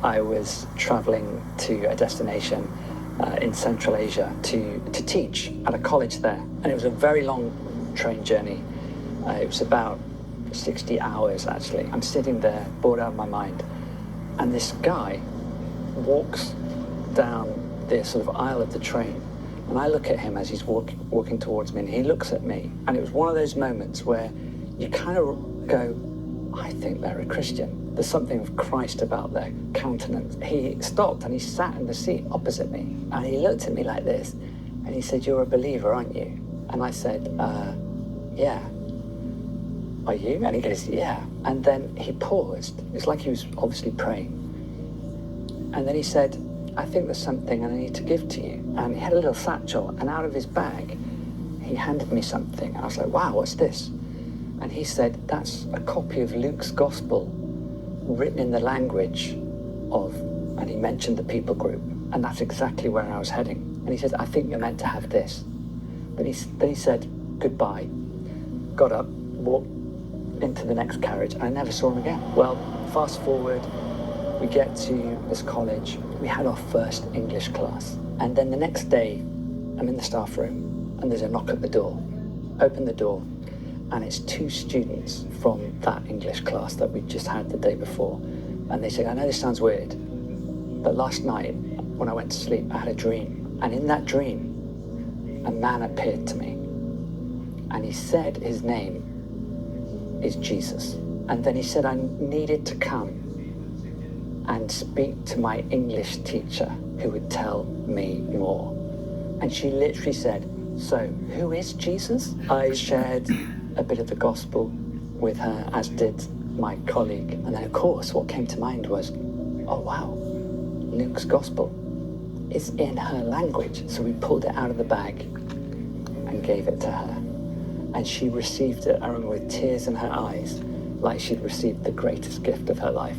I was traveling to a destination in Central Asia to teach at a college there. And it was a very long train journey. It was about 60 hours, actually. I'm sitting there, bored out of my mind. And this guy walks down the sort of aisle of the train. And I look at him as he's walking towards me, and he looks at me. And it was one of those moments where you kind of go, I think they're a Christian. There's something of Christ about their countenance. He stopped and he sat in the seat opposite me. And he looked at me like this. And he said, "You're a believer, aren't you?" And I said, yeah. "Are you?" And he goes, "Yeah." And then he paused. It's like he was obviously praying. And then he said, "I think there's something I need to give to you." And he had a little satchel, and out of his bag, he handed me something. I was like, "Wow, what's this?" And he said, "That's a copy of Luke's Gospel, written in the language of," and he mentioned the people group, and that's exactly where I was heading. And he said, "I think you're meant to have this." Then he said, "Goodbye," got up, walked into the next carriage, and I never saw him again. Well, fast forward, we get to this college. We had our first English class. And then the next day, I'm in the staff room, and there's a knock at the door. Open the door, and it's two students from that English class that we just had the day before. And they said, "I know this sounds weird, but last night when I went to sleep, I had a dream. And in that dream, a man appeared to me. And he said his name is Jesus. And then he said I needed to come and speak to my English teacher who would tell me more." And she literally said, "So, who is Jesus?" I shared a bit of the gospel with her, as did my colleague. And then, of course, what came to mind was, oh, wow, Luke's Gospel is in her language. So we pulled it out of the bag and gave it to her. And she received it, I remember, with tears in her eyes, like she'd received the greatest gift of her life.